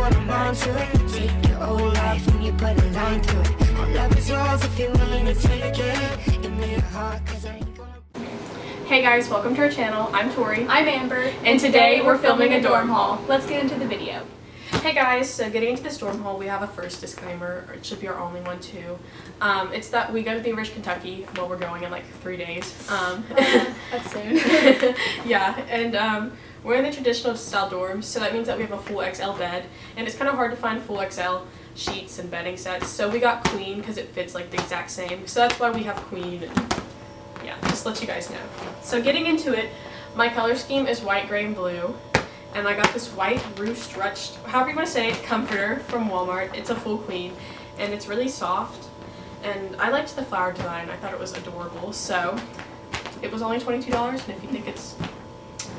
what I'm on to it. Take your whole life and you put a line through it. My love is yours if you're willing to take it. Give me your heart, cause I ain't gonna. Hey guys, welcome to our channel. I'm Tori. I'm Amber. And today we're filming a dorm haul. Let's get into the video. Hey guys, so getting into this dorm haul, we have a first disclaimer, or it should be our only one too. It's that we go to Bainbridge, Kentucky. Well, we're going in like 3 days. That's soon. Yeah, and we're in the traditional style dorms, so that means that we have a full XL bed, and it's kind of hard to find full XL sheets and bedding sets. So we got queen because it fits like the exact same. So that's why we have queen. And yeah, just to let you guys know. So getting into it, my color scheme is white, gray, and blue. And I got this white ruched, however you want to say it, comforter from Walmart. It's a full queen, and it's really soft. And I liked the flower design. I thought it was adorable. So it was only $22, and if you think it's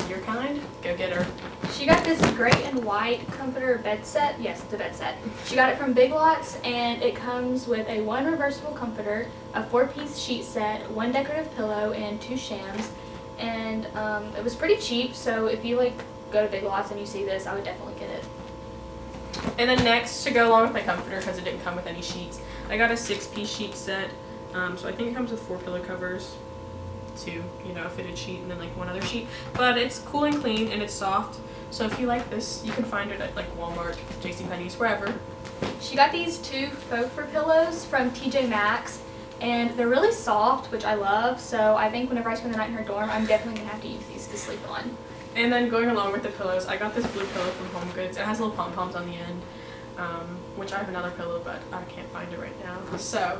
your kind, go get her. She got this gray and white comforter bed set. Yes, it's a bed set. She got it from Big Lots, and it comes with a 1 reversible comforter, a 4-piece sheet set, 1 decorative pillow, and 2 shams. And it was pretty cheap, so if you like go to Big Lots and you see this, I would definitely get it. And then next, to go along with my comforter, because it didn't come with any sheets, I got a 6-piece sheet set. So I think it comes with 4 pillow covers, 2, a fitted sheet, and then like 1 other sheet. But it's cool and clean, and it's soft. So if you like this, you can find it at like Walmart, JCPenney's, wherever. She got these 2 faux fur pillows from TJ Maxx, and they're really soft, which I love. So I think whenever I spend the night in her dorm, I'm definitely gonna have to use these to sleep on. And then going along with the pillows, I got this blue pillow from Home Goods. It has little pom-poms on the end, which I have another pillow, but I can't find it right now. So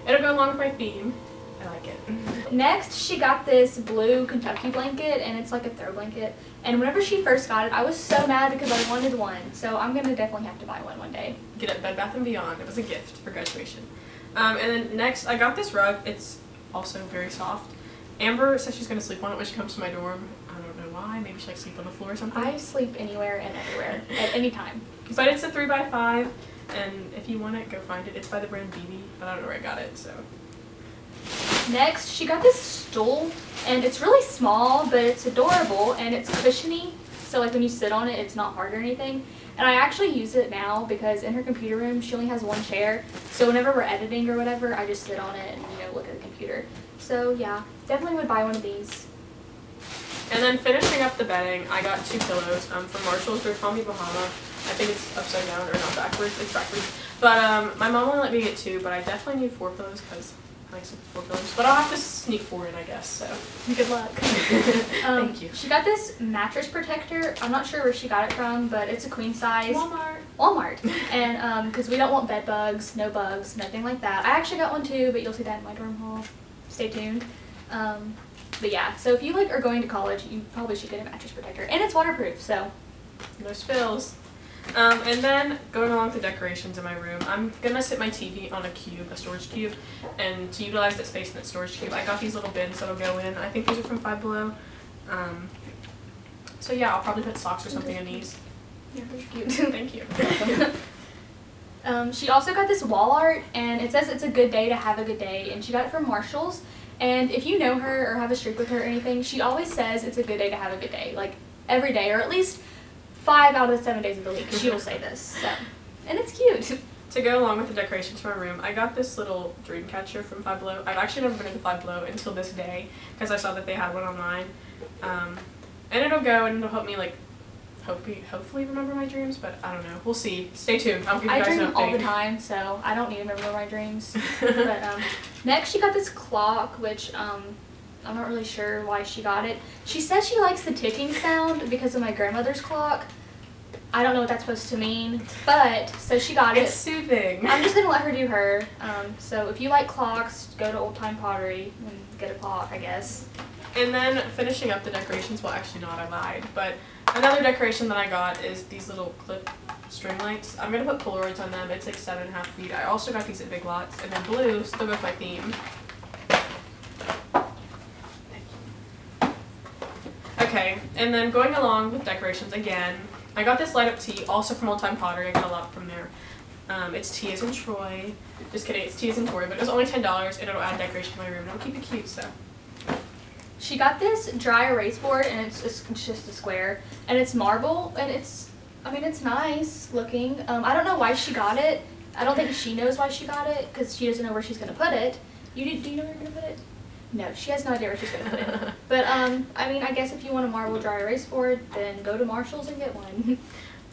it'll go along with my theme. I like it. Next, she got this blue Kentucky blanket, and it's like a throw blanket. And whenever she first got it, I was so mad because I wanted one. So I'm gonna definitely have to buy one day. Get it, Bed Bath & Beyond. It was a gift for graduation. And then next, I got this rug. It's also very soft. Amber says she's gonna sleep on it when she comes to my dorm. I don't know why. Maybe she likes to sleep on the floor or something. I sleep anywhere and everywhere at any time. But it's a 3x5, and if you want it, go find it. It's by the brand BB, but I don't know where I got it, so. Next, she got this stool, and it's really small, but it's adorable, and it's cushiony, so like when you sit on it, it's not hard or anything. And I actually use it now because in her computer room, she only has 1 chair, so whenever we're editing or whatever, I just sit on it and look at the computer. So yeah, definitely would buy one of these. And then finishing up the bedding, I got 2 pillows from Marshalls. They're Tommy Bahama. I think it's upside down, or not backwards, it's backwards. But my mom only let me get 2, but I definitely need 4 pillows because I like some 4 pillows. But I'll have to sneak 4 in, I guess, so. Good luck. Thank you. She got this mattress protector. I'm not sure where she got it from, but it's a queen size. Walmart. And because we don't want bed bugs, no bugs, nothing like that. I actually got one too, but you'll see that in my dorm haul. Stay tuned. But yeah, so if you are going to college, you probably should get a mattress protector. And it's waterproof, so. No spills. And then going along with the decorations in my room, I'm gonna sit my TV on a cube, a storage cube, and to utilize that space in that storage cube, I got these little bins that'll go in. I think these are from Five Below. So yeah, I'll probably put socks or something in these. Yeah, they're cute. Thank you. She also got this wall art, and it says it's a good day to have a good day, and she got it from Marshalls. And if you know her or have a streak with her or anything, she always says it's a good day to have a good day, like every day, or at least 5 out of the 7 days of the week. She will say this, so. And it's cute. To go along with the decorations for my room, I got this little dream catcher from Five Below. I've actually never been into Five Below until this day because I saw that they had one online. And it'll go and it'll help me hopefully remember my dreams, but I don't know. We'll see. Stay tuned. I'll give you guys an update. I dream all the time, so I don't need to remember my dreams. But next, she got this clock, which I'm not really sure why she got it. She says she likes the ticking sound because of my grandmother's clock. I don't know what that's supposed to mean, but so she got it. It's soothing. I'm just gonna let her do her. So if you like clocks, go to Old Time Pottery and get a clock, I guess. And then finishing up the decorations, well actually not, I lied, but another decoration that I got is these little clip string lights. I'm going to put Polaroids on them. It's like 7.5 feet. I also got these at Big Lots, and they're blue, still go with my theme. Okay, and then going along with decorations again, I got this light up tea, also from Old Time Pottery. I got a lot from there. It's T as in Troy. Just kidding, it's T as in Tori, but it was only $10, and it'll add decoration to my room, and it'll keep it cute, so. She got this dry erase board, and it's just a square, and it's marble, and it's I mean, it's nice looking. I don't know why she got it. I don't think she knows why she got it because she doesn't know where she's going to put it. Do you know where you're going to put it? No, she has no idea where she's going to put it. But, I mean, I guess if you want a marble dry erase board, then go to Marshall's and get one.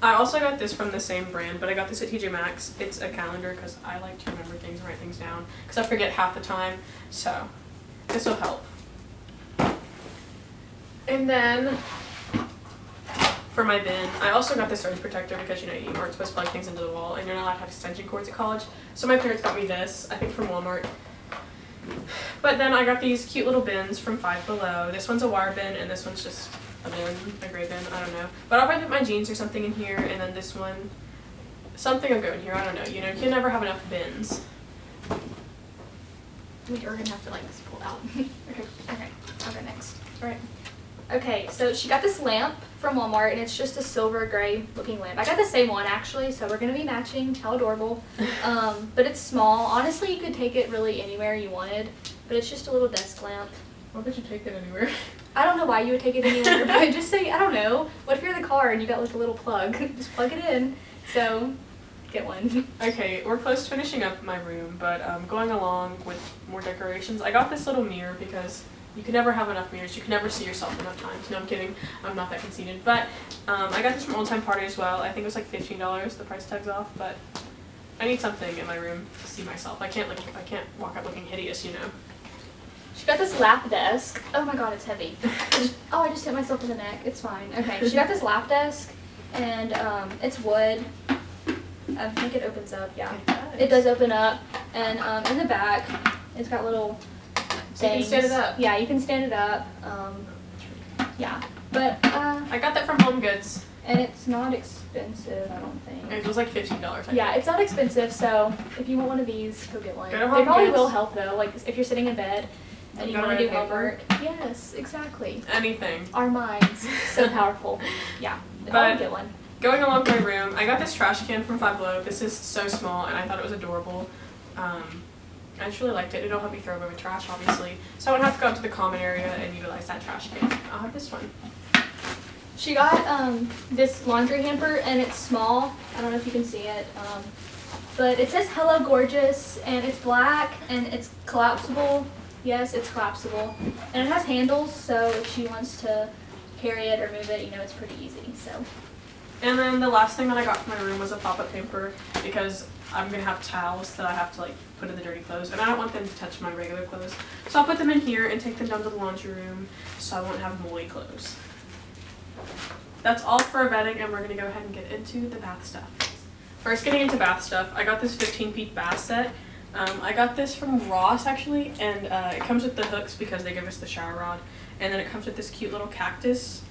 I also got this from the same brand, but I got this at TJ Maxx. It's a calendar because I like to remember things and write things down because I forget half the time. So this will help. And then for my bin, I also got this Mattress Protector because, you know, you aren't supposed to plug things into the wall and you're not allowed to have extension cords at college. So my parents got me this, I think from Walmart. But then I got these cute little bins from Five Below. This one's a wire bin and this one's just a bin, a gray bin, I don't know. But I'll probably put my jeans or something in here, and then this one, something will go in here, I don't know. You know, you can never have enough bins. We're gonna have to like this pull out. Okay, I'll go next. Alright. Okay, so she got this lamp from Walmart, and it's just a silver gray looking lamp. I got the same one actually, so we're gonna be matching. How adorable. But it's small. Honestly, you could take it really anywhere you wanted, but it's just a little desk lamp. Why would you take it anywhere? I don't know why you would take it anywhere, but just say, I don't know. What if you're in the car and you got like a little plug? Just plug it in. So, get one. Okay, we're close to finishing up my room, but going along with more decorations, I got this little mirror because you can never have enough mirrors. You can never see yourself enough times. No, I'm kidding. I'm not that conceited. But I got this from Old Time Party as well. I think it was like $15. The price tag's off, but I need something in my room to see myself. I can't walk out looking hideous, you know. She got this lap desk. Oh my god, it's heavy. Oh, I just hit myself in the neck. It's fine. Okay, she got this lap desk, and it's wood. I think it opens up. Yeah, it does open up, and in the back, it's got little things. So you can stand it up. Yeah, you can stand it up. Yeah, but I got that from Home Goods. And it's not expensive, I don't think. It was like $15. Yeah, it's not expensive, so if you want one of these, go get one. Go to They Home probably Goods. will help though, like if you're sitting in bed and you Got want to a do red homework. Yes, exactly. Anything. Our minds, so powerful. Yeah, But I'll get one. Going along my room, I got this trash can from Five Below. This is so small, and I thought it was adorable. I just really liked it. It'll help me throw away my trash, obviously. So I won't have to go up to the common area and utilize that trash can. I'll have this one. She got this laundry hamper, and it's small. I don't know if you can see it, but it says "Hello Gorgeous," and it's black, and it's collapsible. Yes, it's collapsible, and it has handles, so if she wants to carry it or move it, you know, it's pretty easy. So. And then the last thing that I got from my room was a pop-up hamper because I'm gonna have towels that I have to like put in the dirty clothes, and I don't want them to touch my regular clothes. So I'll put them in here and take them down to the laundry room so I won't have moldy clothes. That's all for our bedding, and we're gonna go ahead and get into the bath stuff. First, getting into bath stuff, I got this 15-piece bath set. I got this from Ross actually, and it comes with the hooks because they give us the shower rod, and then it comes with this cute little cactus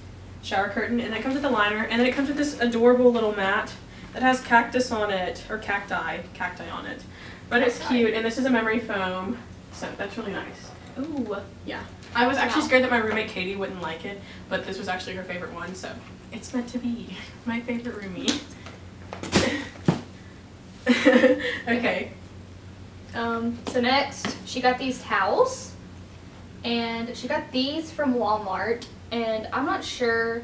shower curtain, and then it comes with a liner, and then it comes with this adorable little mat that has cactus on it, or cacti on it. But it's cute, and this is a memory foam, so that's really nice. Ooh, yeah. I was actually scared that my roommate Katie wouldn't like it, but this was actually her favorite one, so it's meant to be my favorite roomie. Okay. So next, she got these towels, and she got these from Walmart, and I'm not sure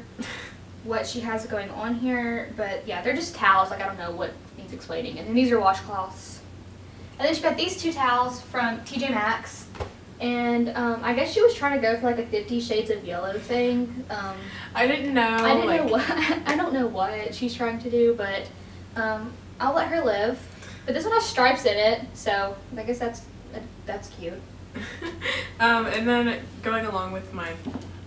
what she has going on here, but yeah, they're just towels. Like, I don't know what needs explaining. And then these are washcloths. And then she got these two towels from TJ Maxx, and I guess she was trying to go for like a 50 Shades of Yellow thing. I didn't know. I didn't know what. I don't know what she's trying to do, but I'll let her live. But this one has stripes in it, so I guess that's cute. And then going along with my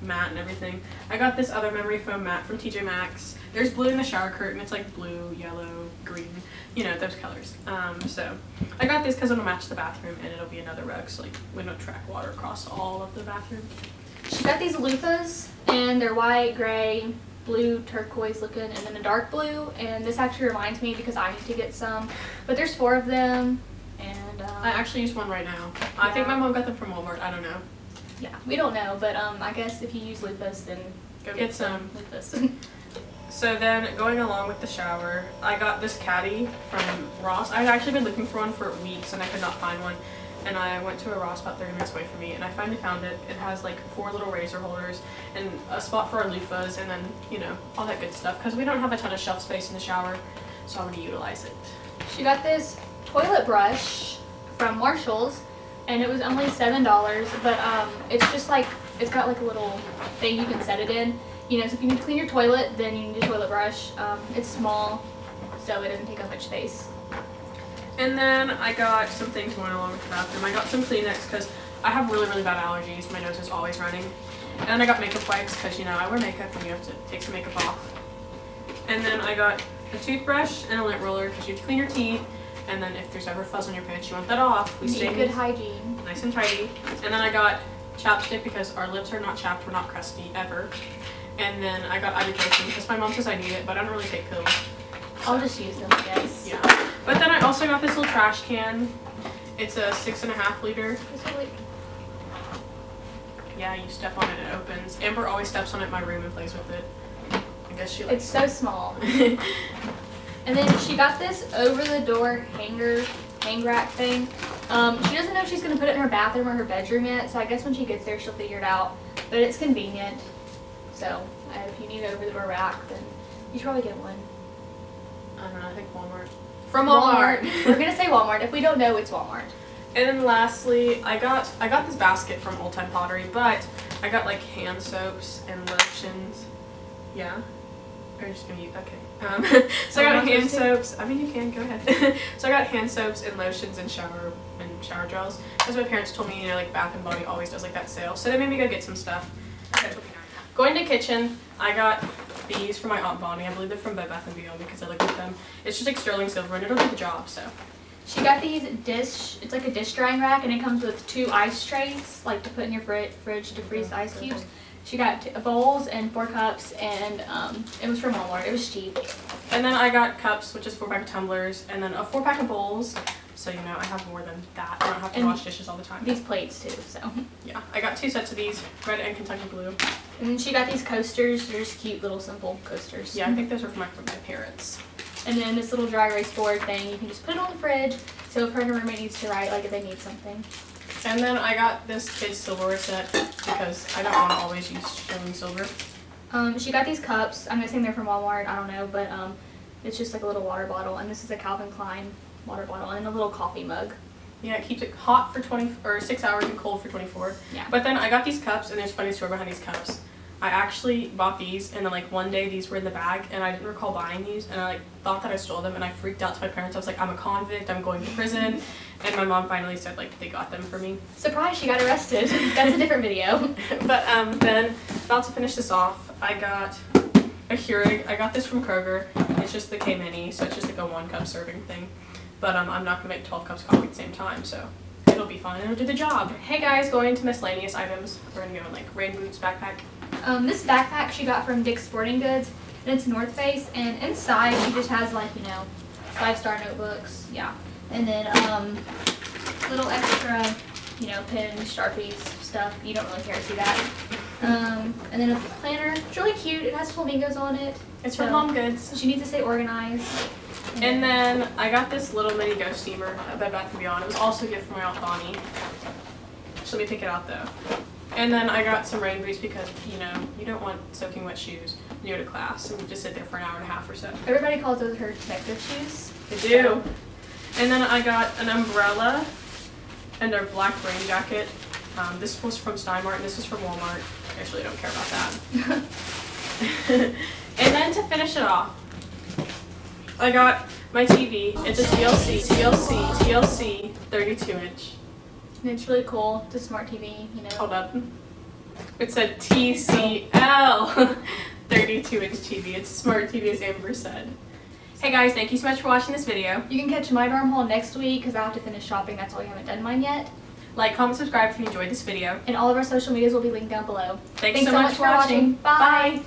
mat and everything, I got this other memory foam mat from TJ Maxx. There's blue in the shower curtain. It's like blue, yellow, green, you know, those colors. So I got this because it'll match the bathroom, and it'll be another rug, so like we don't track water across all of the bathroom. She got these loofahs, and they're white, gray, blue, turquoise looking, and then a dark blue. And this actually reminds me because I need to get some, but there's 4 of them. And I actually use one right now. I think my mom got them from Walmart. I don't know. Yeah, we don't know, but I guess if you use loofahs, then Go get some. loofahs. So then, going along with the shower, I got this caddy from Ross. I've actually been looking for one for weeks, and I could not find one. and I went to a Ross about 30 minutes away from me, and I finally found it. It has like 4 little razor holders and a spot for our loofahs, and then, you know, all that good stuff, because we don't have a ton of shelf space in the shower, so I'm going to utilize it. She got this toilet brush from Marshall's, and it was only $7, but it's just like, it's got like a little thing you can set it in. You know, so if you need to clean your toilet, then you need a toilet brush. It's small, so it doesn't take up much space. And then I got some things going along with the bathroom. I got some Kleenex because I have really, really bad allergies. My nose is always running. And then I got makeup wipes because, you know, I wear makeup and you have to take some makeup off. And then I got a toothbrush and a lint roller because you have to clean your teeth. And then if there's ever fuzz on your pants, you want that off. We stay good hygiene. Nice and tidy. And then I got chapstick because our lips are not chapped, we're not crusty, ever. And then I got ibuprofen because my mom says I need it, but I don't really take pills. So. I'll just use them, I guess. Yeah. But then I also got this little trash can. It's a 6.5 liter. Yeah, you step on it, it opens. Amber always steps on it in my room and plays with it. I guess she likes it. It's so small. And then she got this over-the-door hang rack thing. She doesn't know if she's going to put it in her bathroom or her bedroom yet, so I guess when she gets there she'll figure it out. But it's convenient. So if you need an over-the-door rack, then you should probably get one. I don't know, I think Walmart. From Walmart. We're going to say Walmart. If we don't know, it's Walmart. And then lastly, I got this basket from Old Time Pottery, but I got like hand soaps and lotions. Yeah? Or just gonna use, okay. So I got hand soaps. I mean, you can, go ahead. So I got hand soaps and lotions and shower gels. Because my parents told me, you know, like Bath and Body always does like that sale. So they made me go get some stuff. Going to kitchen, I got these from my Aunt Bonnie. I believe they're from Bed Bath & Beyond because I looked at them. It's just like sterling silver and it'll do the job, so. She got these it's like a dish drying rack, and it comes with 2 ice trays, like to put in your fridge to freeze the ice cubes. She got bowls and 4 cups, and it was from Walmart. It was cheap. And then I got cups, which is 4-pack of tumblers, and then a 4-pack of bowls. So, you know, I have more than that. I don't have to wash dishes all the time. These plates, too, so. Yeah, I got 2 sets of these, red and Kentucky blue. And then she got these coasters. They're just cute little simple coasters. Yeah, I think those are from my parents. And then this little dry erase board thing, you can just put it on the fridge, so if her and her roommate needs to write, like if they need something. And then I got this kid's silverware set because I don't want to always use sterling silver. She got these cups. I'm guessing they're from Walmart. I don't know, but it's just like a little water bottle, and this is a Calvin Klein water bottle, and a little coffee mug. Yeah, it keeps it hot for 6 hours and cold for 24. Yeah. But then I got these cups, and there's a funny story behind these cups. I actually bought these, and then like one day these were in the bag, and I didn't recall buying these, and I like thought that I stole them, and I freaked out to my parents. I was like, I'm a convict, I'm going to prison, and my mom finally said like they got them for me. Surprise, she got arrested. That's a different video. But then about to finish this off, I got a Keurig. I got this from Kroger. It's just the K-Mini, so it's just like a 1-cup serving thing. But I'm not gonna make 12 cups of coffee at the same time, so it'll be fine. It'll do the job. Hey guys, going to miscellaneous items. We're gonna go in like rain boots, backpack. This backpack she got from Dick's Sporting Goods, and it's North Face, and inside she just has like, you know, 5-star notebooks, yeah, and then little extra, you know, pens, Sharpies, stuff. You don't really care to see that. And then a planner. It's really cute. It has flamingos on it. It's from Home Goods. She needs to stay organized. And then I got this little mini ghost steamer at Bed Bath & Beyond. It was also a gift from my Aunt Bonnie. So let me pick it out though. And then I got some rain boots because, you know, you don't want soaking wet shoes when you go to class and just sit there for an hour and a half or so. Everybody calls those her detective shoes. They do. And then I got an umbrella and a black rain jacket. This was from Steinmart and this is from Walmart. I actually don't care about that. And then to finish it off, I got my TV. It's a TLC 32-inch. And it's really cool. It's a smart TV, you know. Hold up. It said TCL 32-inch TV. It's a smart TV, as Amber said. Hey guys, thank you so much for watching this video. You can catch my dorm haul next week because I have to finish shopping. That's all you haven't done mine yet. Like, comment, subscribe if you enjoyed this video. And all of our social medias will be linked down below. Thanks so much for watching. Bye.